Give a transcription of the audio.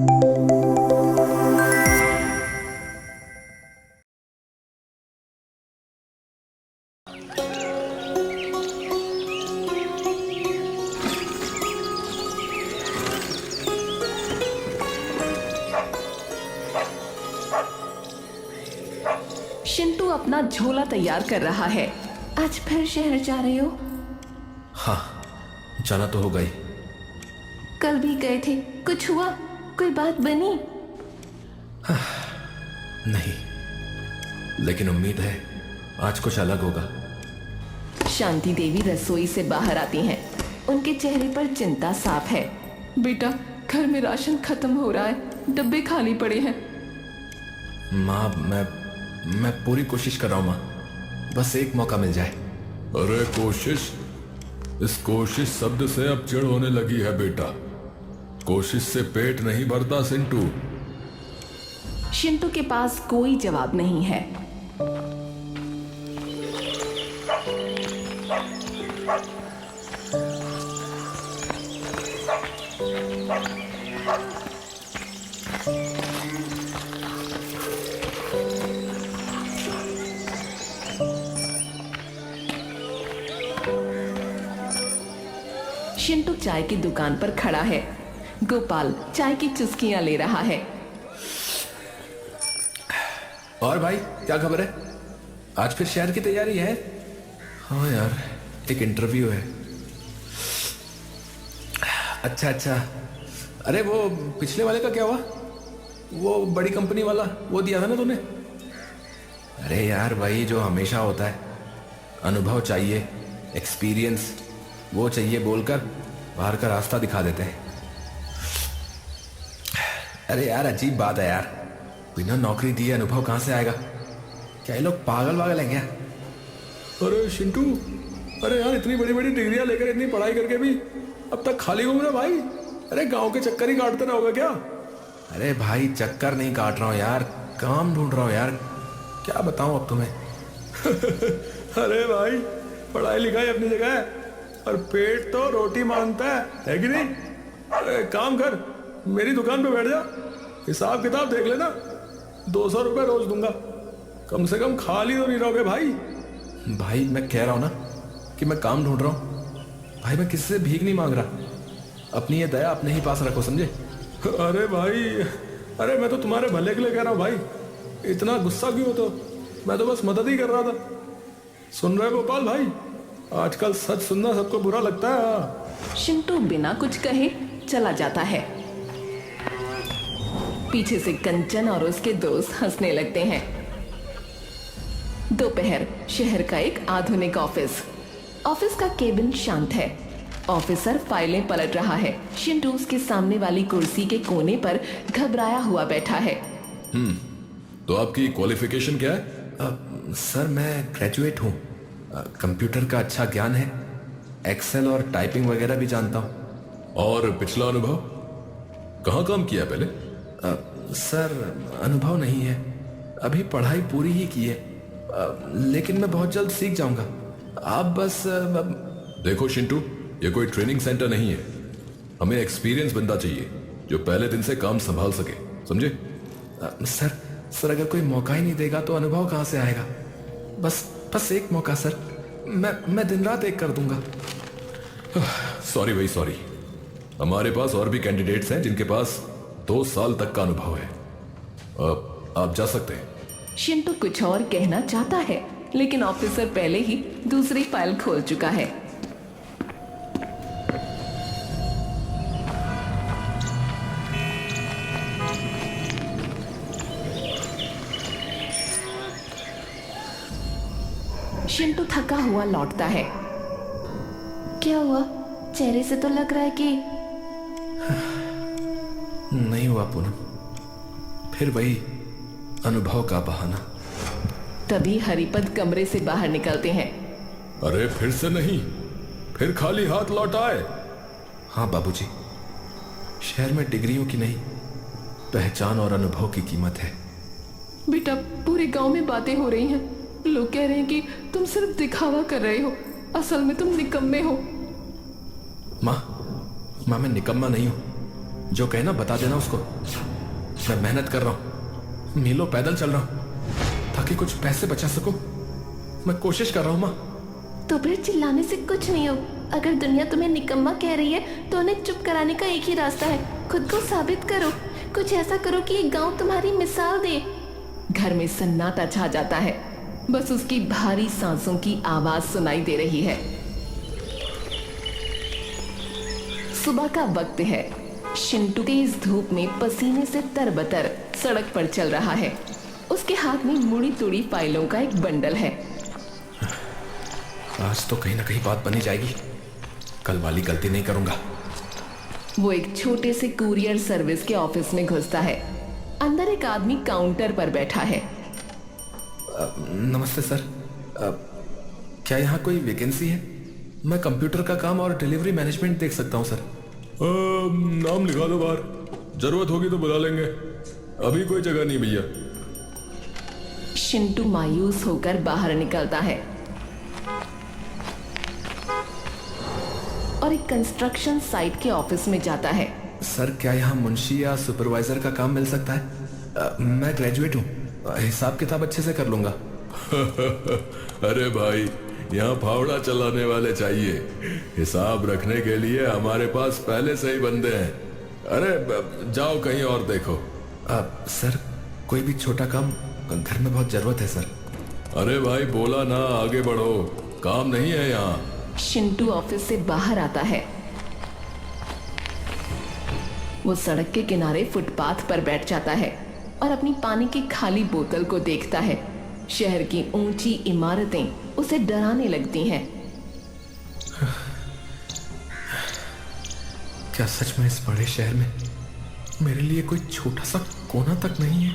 चिंटू अपना झोला तैयार कर रहा है। आज फिर शहर जा रहे हो? हाँ, जाना तो होगा ही। कल भी गए थे, कुछ हुआ? कोई बात बनी? नहीं, लेकिन उम्मीद है आज कुछ अलग होगा। शांति देवी रसोई से बाहर आती हैं। उनके चेहरे पर चिंता साफ है। बेटा, घर में राशन खत्म हो रहा है, डब्बे खाली पड़े हैं। माँ, मैं पूरी कोशिश कर रहा हूँ माँ, बस एक मौका मिल जाए। अरे कोशिश, इस कोशिश शब्द से अब चिढ़ होने लगी है बेटा। कोशिश से पेट नहीं भरता सिंटू। चिंटू के पास कोई जवाब नहीं है। चिंटू चाय की दुकान पर खड़ा है। गोपाल चाय की चुस्कियां ले रहा है। और भाई, क्या खबर है? आज फिर शहर की तैयारी है? हाँ यार, एक इंटरव्यू है। अच्छा। अरे वो पिछले वाले का क्या हुआ? वो बड़ी कंपनी वाला, वो दिया था ना तूने? अरे यार, वही जो हमेशा होता है। अनुभव चाहिए, एक्सपीरियंस वो चाहिए बोलकर बाहर का रास्ता दिखा देते हैं। अरे यार, अजीब बात है यार, बिना नौकरी दिए अनुभव कहां से आएगा? क्या ये लोग पागल वागल हैं क्या? अरे शिंटू, अरे यार, इतनी बड़ी बड़ी डिग्रियां लेकर इतनी पढ़ाई करके भी अब तक खाली घूम रहे भाई। अरे गांव के चक्कर ही काटते रहोगे क्या? अरे भाई, चक्कर नहीं काट रहा हूँ यार, काम ढूंढ रहा हूँ यार। क्या बताऊं अब तुम्हें? अरे भाई, पढ़ाई लिखाई अपनी जगह है और पेट तो रोटी मांगता है कि नहीं? अरे काम कर, मेरी दुकान पे बैठ जा, हिसाब किताब देख लेना। 200 रुपये रोज दूंगा, कम से कम खाली तो नहीं रहोगे भाई। भाई, मैं कह रहा हूं ना कि मैं काम ढूंढ रहा हूं। भाई, मैं किसी से भीख नहीं मांग रहा। अपनी ये दया अपने ही पास रखो, समझे? अरे भाई, अरे मैं तो तुम्हारे भले के लिए कह रहा हूं भाई, इतना गुस्सा क्यों हो? मैं तो बस मदद ही कर रहा था। सुन रहे गोपाल भाई, आजकल सच सुनना सबको बुरा लगता है। चिंटू बिना कुछ कहे चला जाता है। पीछे से कंचन और उसके दोस्त हंसने लगते हैं। दोपहर, शहर का एक आधुनिक ऑफिस का केबिन शांत है। ऑफिसर फाइलें पलट रहा है। चिंटू उसके सामने वाली कुर्सी के कोने पर घबराया हुआ बैठा है। तो आपकी क्वालिफिकेशन क्या है? सर, मैं ग्रेजुएट हूँ। कंप्यूटर का अच्छा ज्ञान है, एक्सेल और टाइपिंग वगैरह भी जानता हूँ। और पिछला अनुभव? कहाँ काम किया पहले? सर, अनुभव नहीं है, अभी पढ़ाई पूरी ही की है। लेकिन मैं बहुत जल्द सीख जाऊंगा। आप बस देखो शिंटू, ये कोई ट्रेनिंग सेंटर नहीं है। हमें एक्सपीरियंस बंदा चाहिए जो पहले दिन से काम संभाल सके, समझे? सर, अगर कोई मौका ही नहीं देगा तो अनुभव कहाँ से आएगा? बस एक मौका सर, मैं दिन रात एक कर दूंगा। सॉरी भाई, सॉरी। हमारे पास और भी कैंडिडेट्स हैं जिनके पास 2 साल तक का अनुभव है। आप जा सकते हैं। चिंटू कुछ और कहना चाहता है, लेकिन ऑफिसर पहले ही दूसरी फाइल खोल चुका है। चिंटू थका हुआ लौटता है। क्या हुआ? चेहरे से तो लग रहा है कि नहीं हुआ पूनम, फिर वही अनुभव का बहाना। तभी हरिपद कमरे से बाहर निकलते हैं। अरे फिर से नहीं, फिर खाली हाथ लौट आए। हाँ बाबूजी, शहर में डिग्रियों की नहीं, पहचान और अनुभव की कीमत है। बेटा, पूरे गांव में बातें हो रही हैं। लोग कह रहे हैं कि तुम सिर्फ दिखावा कर रहे हो, असल में तुम निकम्मे हो। माँ, मैं निकम्मा नहीं हूं। जो कहना बता देना उसको। मैं मेहनत कर रहा हूँ, मीलों पैदल चल रहा हूँ ताकि कुछ पैसे बचा सकूं। मैं कोशिश कर रहा हूँ माँ। तो फिर चिल्लाने से कुछ नहीं हो। अगर दुनिया तुम्हें निकम्मा कह रही है तो उन्हें चुप कराने का एक ही रास्ता है, खुद को साबित करो। कुछ ऐसा करो कि ये गांव तुम्हारी मिसाल दे। घर में सन्नाटा छा जाता है, बस उसकी भारी सांसों की आवाज सुनाई दे रही है। सुबह का वक्त है। शिंटू तेज धूप में पसीने से तरबतर सड़क पर चल रहा है। उसके हाथ में मुड़ी तुड़ी फाइलों का एक बंडल है। आज तो कहीं ना कहीं बात बनी जाएगी। कल वाली गलती नहीं करूंगा। वो एक छोटे से कुरियर सर्विस के ऑफिस में घुसता है। अंदर एक आदमी काउंटर पर बैठा है। नमस्ते सर, क्या यहाँ कोई वैकेंसी है? मैं कंप्यूटर का काम और डिलीवरी मैनेजमेंट देख सकता हूँ सर। नाम लिखा दो बाहर, जरूरत होगी तो बुला लेंगे। अभी कोई जगह नहीं भैया। शिंटू मायूस होकर बाहर निकलता है और एक कंस्ट्रक्शन साइट के ऑफिस में जाता है। सर, क्या यहाँ मुंशी या सुपरवाइजर का काम मिल सकता है? मैं ग्रेजुएट हूँ, हिसाब किताब अच्छे से कर लूंगा। अरे भाई, यहाँ फावड़ा चलाने वाले चाहिए। हिसाब रखने के लिए हमारे पास पहले से ही बंदे हैं। अरे जाओ कहीं और देखो। सर, कोई भी छोटा काम, घर में बहुत जरूरत है सर। अरे भाई बोला ना, आगे बढ़ो, काम नहीं है यहाँ। शिंटू ऑफिस से बाहर आता है। वो सड़क के किनारे फुटपाथ पर बैठ जाता है और अपनी पानी की खाली बोतल को देखता है। शहर की ऊंची इमारतें उसे डराने लगती हैं। क्या सच में इस बड़े शहर में मेरे लिए कोई छोटा सा कोना तक नहीं है?